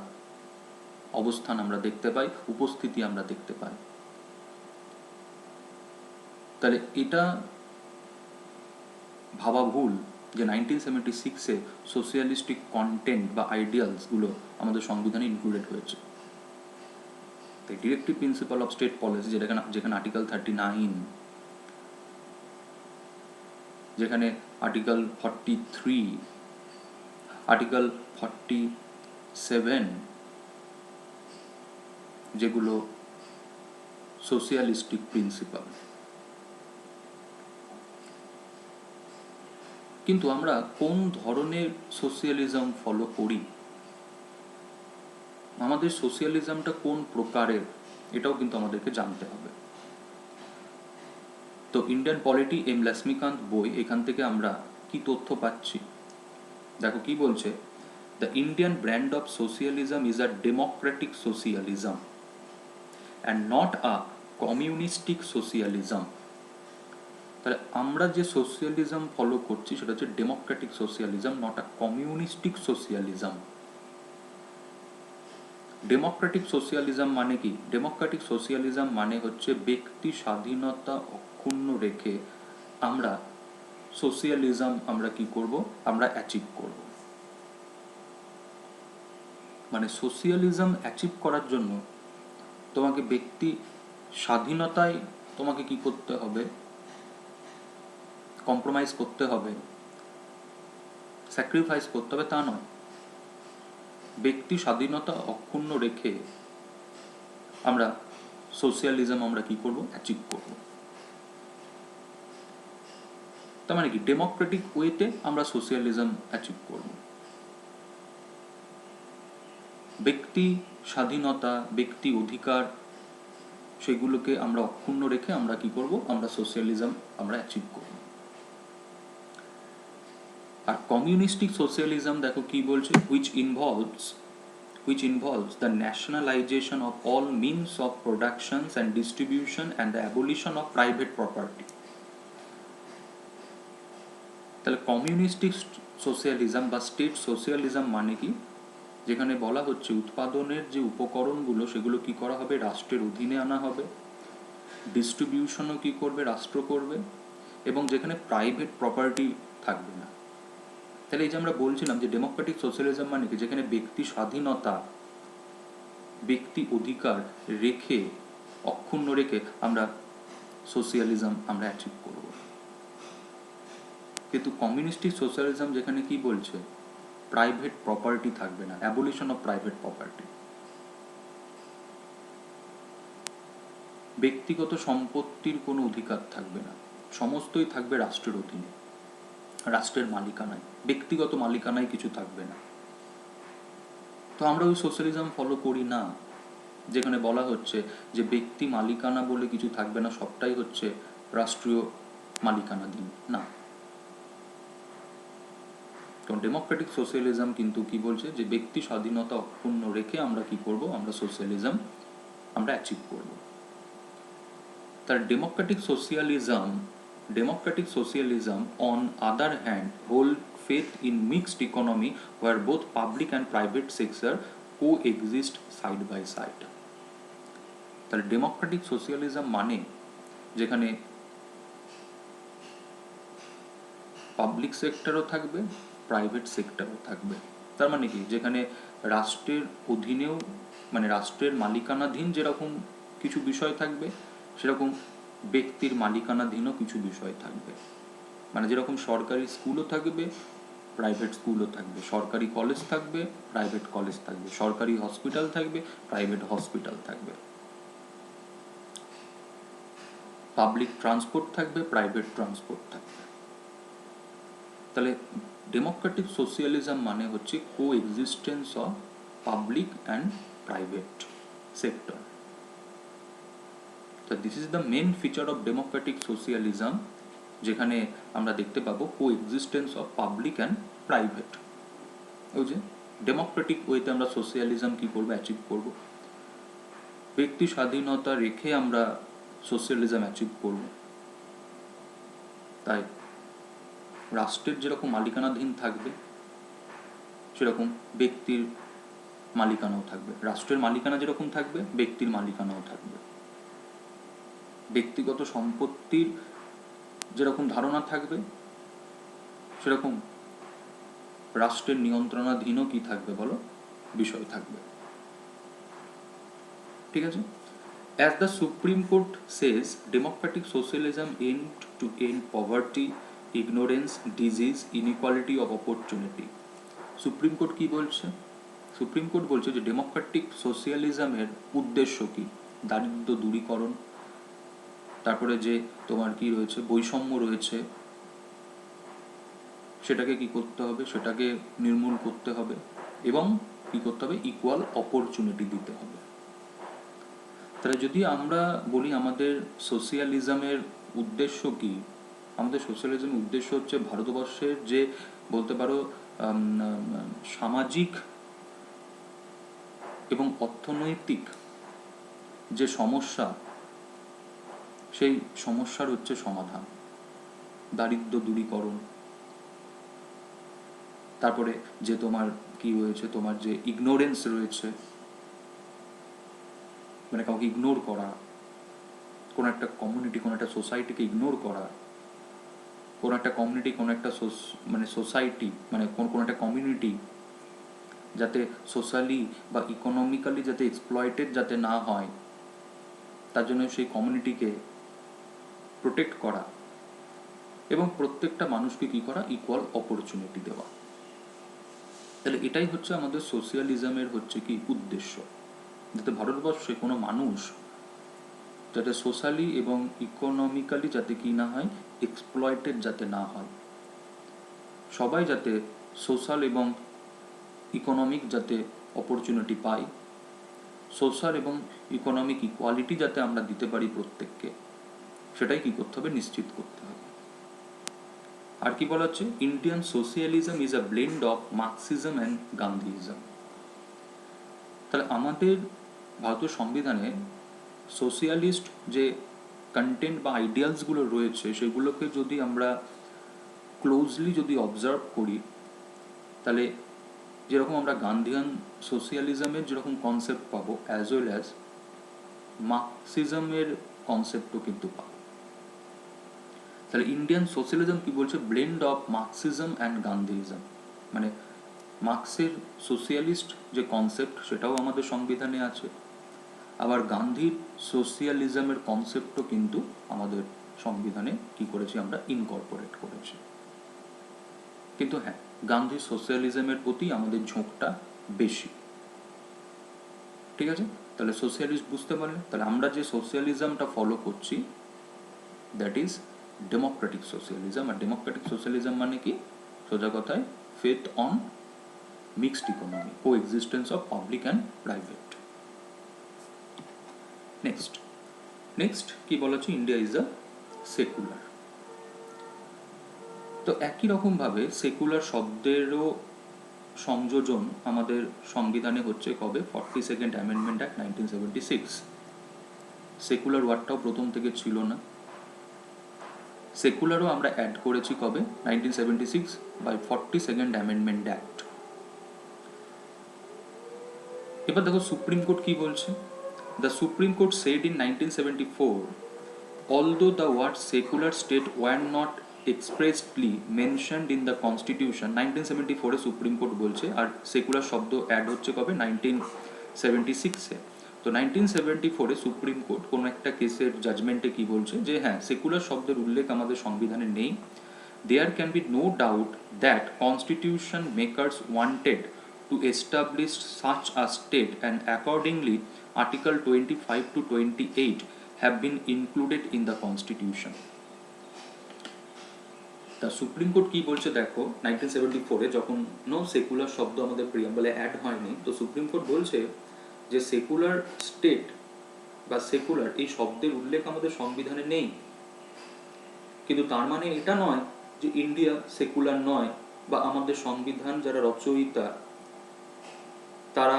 অবস্থান আমরা দেখতে পাই, উপস্থিতি আমরা দেখতে পাই। তাহলে এটা ভাবা ভুল যে 1976-এ সোশিয়ালিস্টিক কন্টেন্ট বা আইডিয়ালসগুলো আমাদের সংবিধানে ইনক্লুডেড হয়েছে। তাই directive principal of state policy, যেখানে আর্টিকেল 39, যেখানে আর্টিকেল 43, আর্টিকেল 47, যেগুলো সোশিয়ালিস্টিক প্রিন্সিপাল। কিন্তু আমরা কোন ধরনের সোশিয়ালিজম ফলো করি, আমাদের সোশিয়ালিজমটা কোন প্রকারের, এটাও কিন্তু আমাদেরকে জানতে হবে। তো ইন্ডিয়ান পলিটি এম লক্ষ্মীকান্ত বই, এখান থেকে আমরা কি তথ্য পাচ্ছি দেখো কি বলছে। The Indian brand of socialism is a democratic socialism and not a communistic socialism. তাহলে আমরা যে সোশিয়ালিজম ফলো করছি সেটা হচ্ছে democratic socialism, not a communistic socialism. Democratic socialism মানে কি? ডেমোক্রেটিক সোশিয়ালিজম মানে হচ্ছে ব্যক্তি স্বাধীনতা অক্ষুণ্ণ রেখে আমরা সোশিয়ালিজম আমরা কি করব? আমরা অ্যাচিভ করব। মানে সোশিয়ালিজম অ্যাচিভ করার জন্য তোমাকে ব্যক্তি স্বাধীনতায় তোমাকে কি করতে হবে? কম্প্রোমাইজ করতে হবে, স্যাক্রিফাইস করতে হবে, তা নয়। ব্যক্তি স্বাধীনতা অক্ষুণ্ণ রেখে আমরা সোশিয়ালিজম আমরা কি করব? অ্যাচিভ করব। তার মানে কি? ডেমোক্রেটিক ওয়েতে আমরা সোশিয়ালিজম অ্যাচিভ করব। ব্যক্তি স্বাধীনতা, ব্যক্তি অধিকার, সেগুলোকে আমরা অক্ষুণ্ণ রেখে আমরা কি করব? আমরা সোশিয়ালিজম আমরা অ্যাচিভ করব। আর কমিউনিস্টিক সোশিয়ালিজম দেখো কি বলছে, which involves the nationalization of all means of production and distribution and the abolition of private property. তাহলে কমিউনিস্টিক সোশিয়ালিজম বা স্টেট সোশিয়ালিজম মানে কি? যেখানে বলা হচ্ছে উৎপাদনের যে উপকরণগুলো সেগুলো কি করা হবে? রাষ্ট্রের অধীনে আনা হবে, ডিস্ট্রিবিউশনও কি করবে? রাষ্ট্র করবে, এবং যেখানে প্রাইভেট প্রপার্টি থাকবে না। তাহলে এই যে আমরা বলছিলাম যে ডেমোক্রেটিক সোশ্যালিজম মানে কি? যেখানে ব্যক্তি স্বাধীনতা, ব্যক্তি অধিকার রেখে, অক্ষুণ্ণ রেখে আমরা সোশিয়ালিজম আমরা অ্যাচিভ করব। কিন্তু কমিউনিস্টিক সোশ্যালিজম যেখানে কি বলছে? প্রাইভেট প্রপার্টি থাকবে না, অ্যাবলিশন অফ প্রাইভেট প্রপার্টি। ব্যক্তিগত সম্পত্তির কোনো অধিকার থাকবে না, সমস্তই থাকবে রাষ্ট্রের অধীনে, রাষ্ট্রের মালিকানায়, ব্যক্তিগত মালিকানায় কিছু থাকবে না। তো আমরা ওই সোশ্যালিজম ফলো করি না যেখানে বলা হচ্ছে যে ব্যক্তি মালিকানা বলে কিছু থাকবে না, সবটাই হচ্ছে রাষ্ট্রীয় মালিকানাধীন। না, কারণ ডেমোক্রেটিক সোশ্যালিজম কিন্তু কি বলছে? যে ব্যক্তি স্বাধীনতা অক্ষুণ্ণ রেখে আমরা কি করব? আমরা সোশ্যালিজম আমরা অ্যাচিভ করব। তার Democratic socialism on other hand hold faith in mixed economy where both public and private sector coexist side by side. তাহলে ডেমোক্রেটিক সোশিয়ালিজম মানে যেখানে পাবলিক সেক্টরও থাকবে, প্রাইভেট সেক্টরও থাকবে। তার মানে কি? যেখানে রাষ্ট্রের অধীনেও, মানে রাষ্ট্রের মালিকানাধীন যেরকম কিছু বিষয় থাকবে, সেরকম ব্যক্তির মালিকানাধীনও কিছু বিষয় থাকবে। মানে যেরকম সরকারি স্কুলও থাকবে, প্রাইভেট স্কুলও থাকবে, সরকারি কলেজ থাকবে, প্রাইভেট কলেজ থাকবে, সরকারি হসপিটাল থাকবে, প্রাইভেট হসপিটাল থাকবে, পাবলিক ট্রান্সপোর্ট থাকবে, প্রাইভেট ট্রান্সপোর্ট থাকবে। তাহলে ডেমোক্রেটিক সোশিয়ালিজম মানে হচ্ছে coexistence of public and private sector. তো this is the main feature of democratic socialism, যেখানে আমরা দেখতে পাবো coexistence of public and private. ওই যে ডেমোক্রেটিক ওয়েতে আমরা সোশিয়ালিজম কী করবো, অ্যাচিভ করব, ব্যক্তি স্বাধীনতা রেখে আমরা সোশিয়ালিজম অ্যাচিভ করব। তাই রাষ্ট্রের যেরকম মালিকানাধীন থাকবে সেরকম ব্যক্তির মালিকানাও থাকবে, রাষ্ট্রের মালিকানা যেরকম থাকবে ব্যক্তির মালিকানাও থাকবে, ব্যক্তিগত সম্পত্তির যেরকম ধারণা থাকবে সেরকম রাষ্ট্রের নিয়ন্ত্রণাধীনও কি থাকবে বলো, বিষয় থাকবে। ঠিক আছে? As the Supreme Court says, democratic socialism aimed to end poverty, ignorance, disease, inequality of opportunity. Supreme court কি বলছে? সুপ্রিম কোর্ট বলছে যে ডেমোক্রেটিক সোশিয়ালিজমের উদ্দেশ্য কি, দারিদ্র্য দূরীকরণ, তারপরে যে তোমার কি রয়েছে বৈষম্য রয়েছে সেটাকে কি করতে হবে, সেটাকে নির্মূল করতে হবে, এবং কি করতে হবে, ইকুয়াল অপরচুনিটি দিতে হবে। তাহলে যদি আমরা বলি আমাদের সোশিয়ালিজমের উদ্দেশ্য কি, আমাদের সোশ্যালিজমের উদ্দেশ্য হচ্ছে ভারতবর্ষের যে বলতে পারো সামাজিক এবং অর্থনৈতিক যে সমস্যা, সেই সমস্যার হচ্ছে সমাধান, দারিদ্র্য দূরীকরণ, তারপরে যে তোমার কি রয়েছে, তোমার যে ইগনোরেন্স রয়েছে, মানে কাউকে ইগনোর করা, কোনো একটা কমিউনিটি, কোনো একটা সোসাইটিকে ইগনোর করা, কোনো একটা কমিউনিটি, কোনো একটা মানে সোসাইটি, মানে কোনো একটা কমিউনিটি যাতে সোশ্যালি বা ইকোনমিক্যালি যাতে এক্সপ্লয়েটেড যাতে না হয়, তার জন্য সেই কমিউনিটিকে প্রোটেক্ট করা এবং প্রত্যেকটা মানুষকে কী করা, ইকুয়াল অপরচুনিটি দেওয়া। তাহলে এটাই হচ্ছে আমাদের সোশিয়ালিজমের হচ্ছে কি উদ্দেশ্য, যাতে ভারতবর্ষে কোনো মানুষ যাতে সোশ্যালি এবং ইকোনমিক্যালি যাতে কি না হয়, এক্সপ্লয়েটেড যাতে না হয়, সবাই যাতে সোশ্যাল এবং ইকোনমিক যাতে অপরচুনিটি পাই, সোশ্যাল এবং ইকোনমিক ইকুয়ালিটি যাতে আমরা দিতে পারি প্রত্যেককে, সেটাই কি করতে হবে, নিশ্চিত করতে হবে। আর কি বলা হচ্ছে, Indian socialism is a blend of Marxism and Gandhism. তাহলে আমাদের ভারতীয় সংবিধানে সোশিয়ালিস্ট যে কন্টেন্ট বা আইডিয়ালসগুলো রয়েছে সেগুলোকে যদি আমরা ক্লোজলি যদি অবজার্ভ করি, তাহলে যেরকম আমরা গান্ধিয়ান সোশিয়ালিজমের যেরকম কনসেপ্ট পাবো, অ্যাজ ওয়েল অ্যাজ মার্কসিজমের কনসেপ্টও কিন্তু পাবো। তাহলে ইন্ডিয়ান সোশিয়ালিজম কি বলছে, ব্লেন্ড অফ মার্কসিজম অ্যান্ড গান্ধীইজম, মানে মার্কসের সোশিয়ালিস্ট যে কনসেপ্ট সেটাও আমাদের সংবিধানে আছে, আবার গান্ধীর সোশিয়ালিজমের কনসেপ্টও কিন্তু আমাদের সংবিধানে কি করেছি, আমরা ইনকর্পোরেট করেছি। কিন্তু হ্যাঁ, গান্ধী সোশিয়ালিজমের প্রতি আমাদের ঝোঁকটা বেশি। ঠিক আছে? তাহলে সোশিয়ালিস্ট বুঝতে পারলে, তাহলে আমরা যে সোশিয়ালিজমটা ফলো করছি দ্যাট ইজ ডেমোক্রেটিক সোশিয়ালিজম। আর ডেমোক্রেটিক সোশিয়ালিজম মানে কি, সোজা কথায় faith on mixed economy, coexistence of public and private. Next কি বলা হচ্ছে, ইন্ডিয়া ইজ আ সেকুলার। তো একই রকমভাবে সেকুলার শব্দেরও সংযোজন আমাদের সংবিধানে হচ্ছে কবে, 42nd অ্যামেন্ডমেন্ট অ্যাক্ট 1976। সেকুলার ওয়ার্ডটাও প্রথম থেকে ছিল না, সেকুলারও আমরা অ্যাড করেছি কবে, 1976 বাই 42nd অ্যামেন্ডমেন্ট অ্যাক্ট। এবার দেখো সুপ্রিম কোর্ট কি বলছে। The Supreme Court said in 1974, although the words secular state were not expressly mentioned in the Constitution, 1974 supreme court বলছে, আর সেকুলার শব্দ অ্যাড হচ্ছে কবে, 1976-এ। তো 1974 সুপ্রিম কোর্ট কোনো একটা কেসের জাজমেন্টে কি বলছে, যে হ্যাঁ সেকুলার শব্দের উল্লেখ আমাদের সংবিধানে নেই, There can be no doubt that constitution makers wanted to establish such a state, and accordingly Article 25 to 28 have been included in the constitution. তা সুপ্রিম কোর্ট কি বলছে দেখো, 1974-এ যখন সেকুলার শব্দ আমাদের প্রিয়াম্বলে অ্যাড হয়নি, তো সুপ্রিম কোর্ট বলছে যে সেকুলার স্টেট বা সেকুলার এই শব্দের উল্লেখ আমাদের সংবিধানে নেই, কিন্তু তার মানে এটা নয় যে ইন্ডিয়া সেকুলার নয়, বা আমাদের সংবিধান যারা রচয়িতা তারা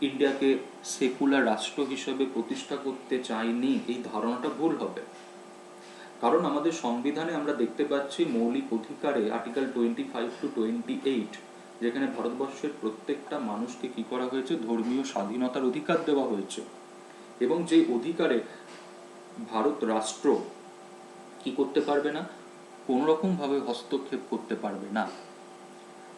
ইন্ডিয়াকে সেকুলার রাষ্ট্র হিসেবে প্রতিষ্ঠা করতে চায়নি, এই ধারণাটা ভুল হবে। কারণ আমাদের সংবিধানে আমরা দেখতে পাচ্ছি মৌলিক অধিকারে আর্টিকেল 25 to 28, যেখানে ভারতবর্ষের প্রত্যেকটা মানুষকে কি করা হয়েছে, ধর্মীয় স্বাধীনতার অধিকার দেওয়া হয়েছে, এবং যে অধিকারে ভারত রাষ্ট্র কি করতে পারবে না, কোনো রকম ভাবে হস্তক্ষেপ করতে পারবে না।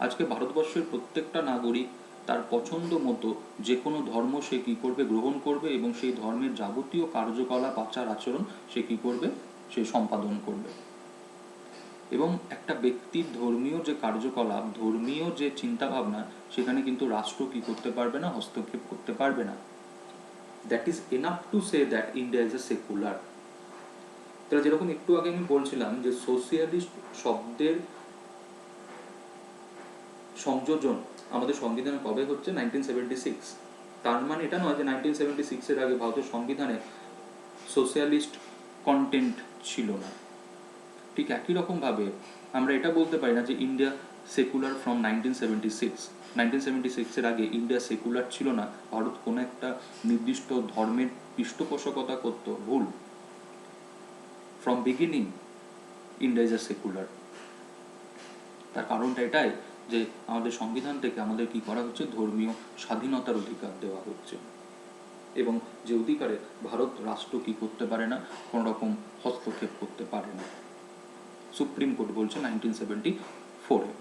আজকে ভারতবর্ষের প্রত্যেকটা নাগরিক তার পছন্দ মতো যে কোনো ধর্ম সে কি করবে, গ্রহণ করবে, এবং সেই ধর্মের যাবতীয় কার্যকলাপ আচার আচরণ সে কি করবে, সে সম্পাদন করবে। এবং একটা ব্যক্তির ধর্মীয় যে কার্যকলাপ, ধর্মীয় যে চিন্তাভাবনা, সেখানে কিন্তু রাষ্ট্র কি করতে পারবে না, হস্তক্ষেপ করতে পারবে না। That is enough to say that India is a secular. তাহলে যেরকম একটু আগে আমি বলছিলাম যে সোশিয়ালিস্ট শব্দের সংযোজন আমাদের সংবিধানে কবে হচ্ছে, 1976। তার মানে এটা নয় যে 1976-এর আগে ভারতের সংবিধানে সোশিয়ালিস্ট কন্টেন্ট ছিল না। ঠিক একই রকমভাবে আমরা এটা বলতে পারি না যে ইন্ডিয়া সেকুলার ফ্রম 1976-এর আগে ইন্ডিয়া সেকুলার ছিল না, ভারত কোনো একটা নির্দিষ্ট ধর্মের পৃষ্ঠপোষকতা করতো, ভুল। From beginning India is a secular. তার কারণটা এটাই যে আমাদের সংবিধান থেকে আমাদের কি করা হচ্ছে, ধর্মীয় স্বাধীনতার অধিকার দেওয়া হচ্ছে, এবং যে অধিকারে ভারত রাষ্ট্র কি করতে পারে না, কোনো রকম হস্তক্ষেপ করতে পারে না, সুপ্রিম কোর্ট বলছে 1974-এ।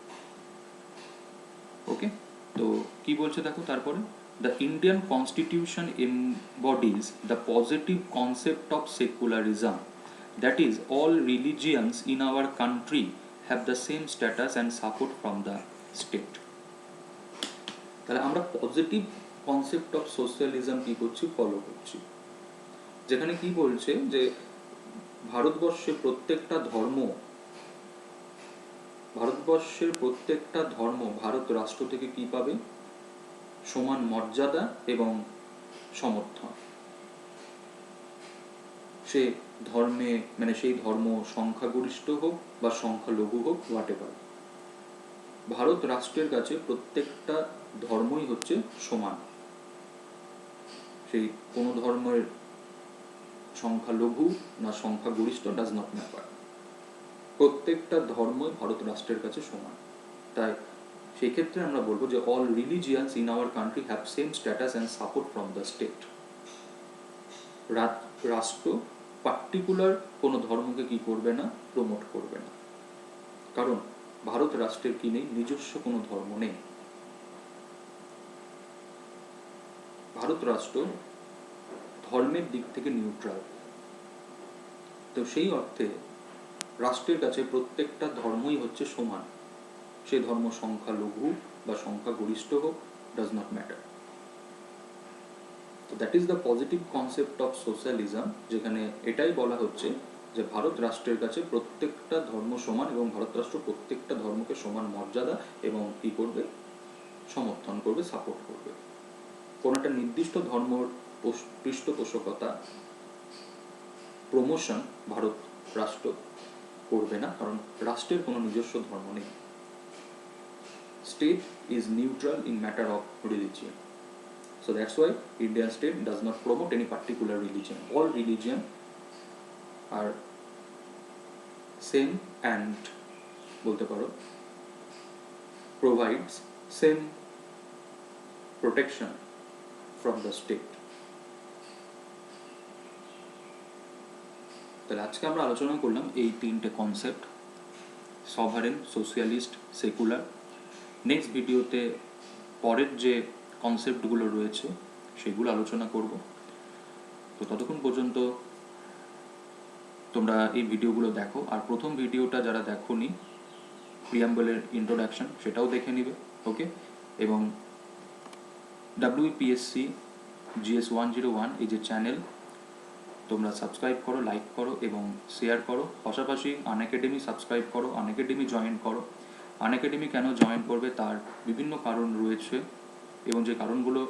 ওকে, তো কি বলছে দেখো তারপরে, the Indian constitution embodies the positive concept of secularism, that is all religions in our country have the same status and support from the state. তাহলে আমরা পজিটিভ কনসেপ্ট অফ সোশ্যালিজম কি করছি, ফলো করছি, যেখানে কি বলছে যে ভারতবর্ষের প্রত্যেকটা ধর্ম ভারত রাষ্ট্র থেকে কি পাবে, সমান মর্যাদা এবং সমর্থন। সে ধর্মে মানে সেই ধর্ম সংখ্যাগরিষ্ঠ হোক বা সংখ্যালঘু হোক, হোয়াটএভার, ভারত রাষ্ট্রের কাছে প্রত্যেকটা ধর্মই হচ্ছে সমান। সেই কোনো ধর্মের সংখ্যালঘু না সংখ্যাগরিষ্ঠ ডাজ নট ম্যাটার, প্রত্যেকটা ধর্মই ভারত রাষ্ট্রের কাছে সমান। তাই সেই ক্ষেত্রে আমরা বলবো যে all religions in our country have same status and support from the state. রাষ্ট্র পার্টিকুলার কোনো ধর্মকে কি করবে না, প্রমোট করবে না, কারণ ভারত রাষ্ট্রের কি নেই, নিজস্ব কোনো ধর্ম নেই। ভারত রাষ্ট্র ধর্মের দিক থেকে নিউট্রাল। তো সেই অর্থে রাষ্ট্রের কাছে প্রত্যেকটা ধর্মই হচ্ছে সমান, সে ধর্ম সংখ্যালঘু বা সংখ্যাগরিষ্ঠ হোক, ডাজ নট ম্যাটার। তো that is the positive concept of socialism, যেখানে এটাই বলা হচ্ছে যে ভারত রাষ্ট্রের কাছে প্রত্যেকটা ধর্ম সমান, এবং ভারত রাষ্ট্র প্রত্যেকটা ধর্মকে সমান মর্যাদা এবং কি করবে, সমর্থন করবে, সাপোর্ট করবে। কোনো একটা নির্দিষ্ট ধর্মর পৃষ্ঠপোষকতা, প্রমোশন ভারত রাষ্ট্র করবে না, কারণ রাষ্ট্রের কোনো নিজস্ব ধর্ম নেই। State is neutral in matter of religion. So that's why Indian state does not promote any particular religion. All religion are same and bolte paro provides same protection from the state. তাহলে আজকে আমরা আলোচনা করলাম এই তিনটে concept, sovereign, socialist, secular. Next ভিডিওতে পরের যে কনসেপ্টগুলো রয়েছে সেগুলো আলোচনা করব। তো ততক্ষণ পর্যন্ত তোমরা এই ভিডিওগুলো দেখো, আর প্রথম ভিডিওটা যারা দেখোনি প্রিয়াম্বলের ইন্ট্রোডাকশন সেটাও দেখে নিবে। ওকে, এবং WPSC GS101 এই যে চ্যানেল তোমরা সাবস্ক্রাইব করো, লাইক করো এবং শেয়ার করো। পাশাপাশি আনএকাডেমি সাবস্ক্রাইব করো, আনএকাডেমি জয়েন করো। আনএকাডেমি কেন জয়েন করবে তার বিভিন্ন কারণ রয়েছে, এবং যে কারণগুলো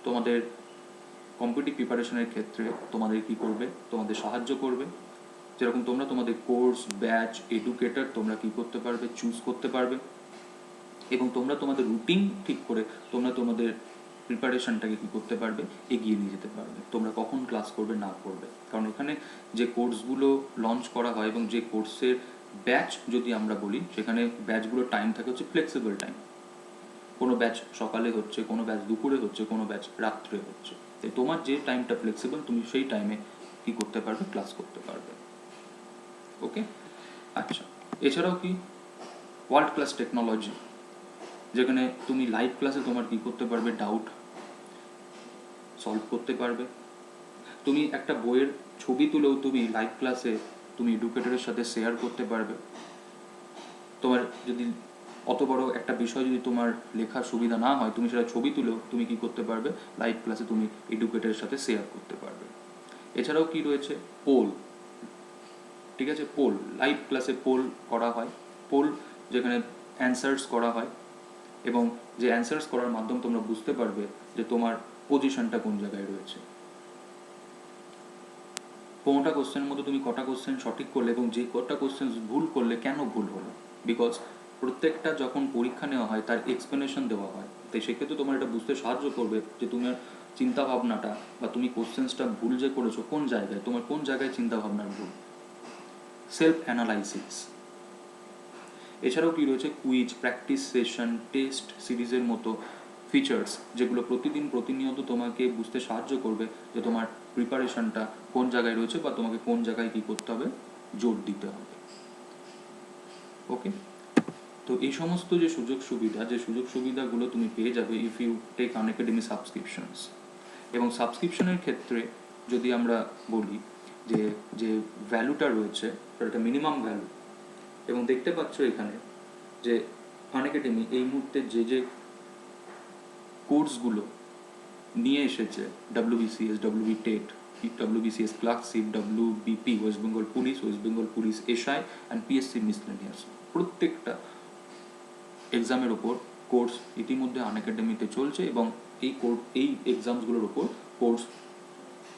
তোমাদের কম্পিটিটিভ প্রিপারেশনের ক্ষেত্রে তোমাদের কী করবে, তোমাদের সাহায্য করবে। যেরকম তোমরা তোমাদের কোর্স, ব্যাচ, এডুকেটর তোমরা কী করতে পারবে, চুজ করতে পারবে, এবং তোমরা তোমাদের রুটিন ঠিক করে তোমরা তোমাদের প্রিপারেশনটাকে কী করতে পারবে, এগিয়ে নিয়ে যেতে পারবে। তোমরা কখন ক্লাস করবে না করবে, কারণ এখানে যে কোর্সগুলো লঞ্চ করা হয় এবং যে কোর্সের ব্যাচ যদি আমরা বলি, সেখানে ব্যাচগুলোর টাইম থাকে হচ্ছে ফ্লেক্সিবল টাইম। কোনো ব্যাচ সকালে হচ্ছে, কোনো ব্যাচ দুপুরে হচ্ছে, কোনো ব্যাচ রাত্রে হচ্ছে। তাই তোমার যে টাইমটা ফ্লেক্সিবল তুমি সেই টাইমে কী করতে পারবে, ক্লাস করতে পারবে। ওকে, আচ্ছা, এছাড়াও কি ওয়ার্ল্ড ক্লাস টেকনোলজি, যেখানে তুমি লাইভ ক্লাসে তোমার কী করতে পারবে, ডাউট সলভ করতে পারবে। তুমি একটা বইয়ের ছবি তুলেও তুমি লাইভ ক্লাসে তুমি এডুকেটরের সাথে শেয়ার করতে পারবে। তোমার যদি অত বড় একটা বিষয় যদি তোমার লেখার সুবিধা না হয়, তুমি সেটা ছবি তুলেও তুমি কী করতে পারবে, লাইভ ক্লাসে তুমি এডুকেটরের সাথে শেয়ার করতে পারবে। এছাড়াও কি রয়েছে, পোল, ঠিক আছে, পোল, লাইভ ক্লাসে পোল করা হয়, পোল যেখানে অ্যান্সার্স করা হয়, এবং যে অ্যান্সার্স করার মাধ্যমে তোমরা বুঝতে পারবে যে তোমার পজিশনটা কোন জায়গায় রয়েছে। 15টা কোশ্চেনের মধ্যে তুমি কটা কোশ্চেন সঠিক করলে এবং যে কটা কোশ্চেন ভুল করলে কেন ভুল হলো, বিকজ প্রত্যেকটা যখন পরীক্ষা নেওয়া হয় তার এক্সপ্লেনেশন দেওয়া হয়। তাই সেক্ষেত্রে তোমার এটা বুঝতে সাহায্য করবে যে তোমার চিন্তাভাবনাটা বা তুমি কোশ্চেন্সটা ভুল যে করেছো কোন জায়গায়, তোমার কোন জায়গায় চিন্তাভাবনার ভুল। Self analysis. এছাড়াও কি রয়েছে, কুইজ, প্র্যাকটিস সেশন, টেস্ট সিরিজের মতো ফিচার্স, যেগুলো প্রতিনিয়ত তোমাকে বুঝতে সাহায্য করবে যে তোমার প্রিপারেশনটা কোন জায়গায় রয়েছে বা তোমাকে কোন জায়গায় কী করতে হবে, জোর দিতে হবে। ওকে, তো এই সমস্ত যে সুযোগ সুবিধাগুলো তুমি পেয়ে যাবে if you take Unacademy subscriptions. এবং সাবস্ক্রিপশনের ক্ষেত্রে যদি আমরা বলি যে যে ভ্যালুটা রয়েছে সেটা মিনিমাম ভ্যালু, এবং দেখতে পাচ্ছ এখানে যে আনএকাডেমি এই মুহূর্তে যে যে কোর্সগুলো নিয়ে এসেছে, WBCS, WB TET, WBCS clerkship, WBP West Bengal police SI and PSC miscellaneous, প্রত্যেকটা এক্সামের ওপর কোর্স ইতিমধ্যে আনএকাডেমিতে চলছে, এবং এই এক্সামসগুলোর ওপর কোর্স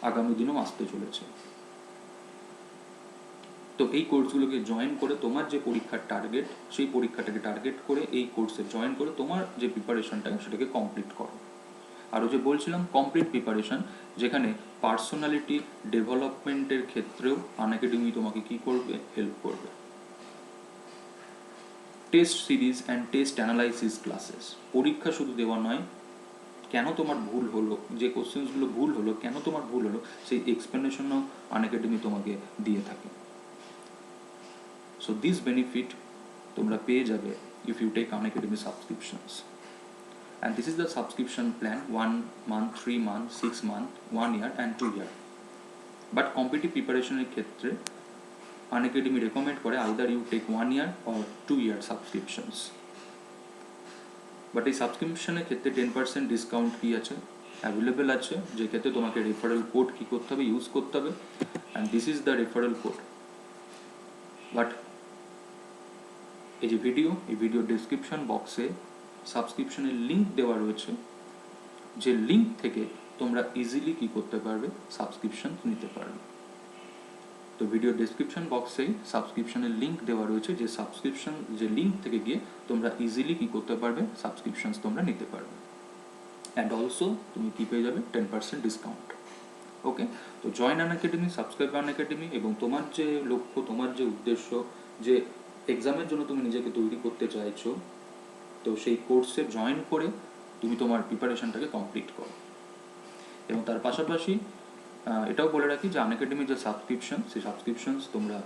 আগামী দিনেও আসতে চলেছে। তো এই কোর্সগুলোকে জয়েন করে তোমার যে পরীক্ষার টার্গেট, সেই পরীক্ষাটাকে টার্গেট করে এই কোর্সে জয়েন করে তোমার যে প্রিপারেশনটা সেটাকে কমপ্লিট করো। আরও যে বলছিলাম কমপ্লিট প্রিপারেশন, যেখানে পার্সোনালিটি ডেভেলপমেন্টের ক্ষেত্রেও আনএকাডেমি তোমাকে কী করবে, হেল্প করবে। Test series and test analysis classes, পরীক্ষা শুধু দেওয়া নয়, কেন তোমার ভুল হলো, যে কোশ্চেন্সগুলো ভুল হলো, কেন তোমার ভুল হলো, সেই এক্সপ্লেনেশনও আনএকাডেমি তোমাকে দিয়ে থাকে। সো দিস বেনিফিট তোমরা পেয়ে যাবে if you take Unacademy subscriptions. And this is the subscription plan: 1 month, 3 months, 6 months, 1 year and 2 year. But competitive preparation এর ক্ষেত্রে আনএকাডেমি রেকমেন্ড করে either you take 1 year or 2 year subscriptions. But এই সাবস্ক্রিপশনের ক্ষেত্রে 10% discount কি আছে, অ্যাভেলেবেল আছে, যে ক্ষেত্রে তোমাকে রেফারেল কোড কী করতে হবে, ইউজ করতে হবে, and this is the referral code. But এই যে ভিডিও ডেসক্রিপশন বক্সে সাবস্ক্রিপশনের লিঙ্ক দেওয়া রয়েছে, যে লিঙ্ক থেকে তোমরা ইজিলি কী করতে পারবে, সাবস্ক্রিপশন নিতে পারবে। তো ভিডিও ডেসক্রিপশন বক্সেই সাবস্ক্রিপশনের লিঙ্ক দেওয়া রয়েছে, যে লিঙ্ক থেকে গিয়ে তোমরা ইজিলি কী করতে পারবে, সাবস্ক্রিপশনস তোমরা নিতে পারবে। অ্যান্ড অলসো তুমি কী পেয়ে যাবে, 10% ডিসকাউন্ট। ওকে, তো জয়েন আনএকাডেমি, সাবস্ক্রাইব আনএকাডেমি, এবং তোমার যে লক্ষ্য, তোমার যে উদ্দেশ্য, যে এক্সামের জন্য তুমি নিজেকে তৈরি করতে চাইছো, তো সেই কোর্সে জয়েন করে তুমি তোমার প্রিপারেশনটাকে কমপ্লিট করো। এবং তার পাশাপাশি এটাও বলে রাখি যে আনএকাডেমির যে সাবস্ক্রিপশন, সেই সাবস্ক্রিপশনস তোমরা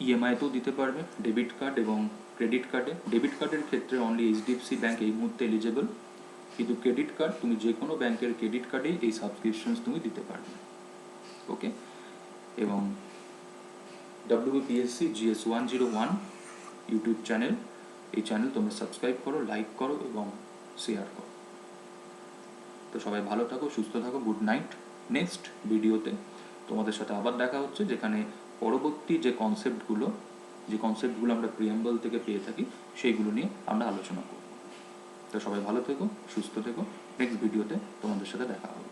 ইএমআইতেও দিতে পারবে, ডেবিট কার্ড এবং ক্রেডিট কার্ডে। ডেবিট কার্ডের ক্ষেত্রে অনলি HDFC ব্যাঙ্ক এই মুহূর্তে এলিজেবল, কিন্তু ক্রেডিট কার্ড তুমি যে কোনো ব্যাংকের ক্রেডিট কার্ডেই এই সাবস্ক্রিপশনস তুমি দিতে পারবে। ওকে, এবং WBPSC GS101 ইউটিউব চ্যানেল। এই চ্যানেল তোমরা সাবস্ক্রাইব করো, লাইক করো এবং শেয়ার করো। তো সবাই ভালো থাকো, সুস্থ থাকো, গুড নাইট। নেক্সট ভিডিওতে তোমাদের সাথে আবার দেখা হচ্ছে, যেখানে পরবর্তী যে কনসেপ্টগুলো আমরা প্রিয়াম্বল থেকে পেয়ে থাকি সেইগুলো নিয়ে আমরা আলোচনা করব। তো সবাই ভালো থেকো, সুস্থ থেকো। নেক্সট ভিডিওতে তোমাদের সাথে দেখা হবে।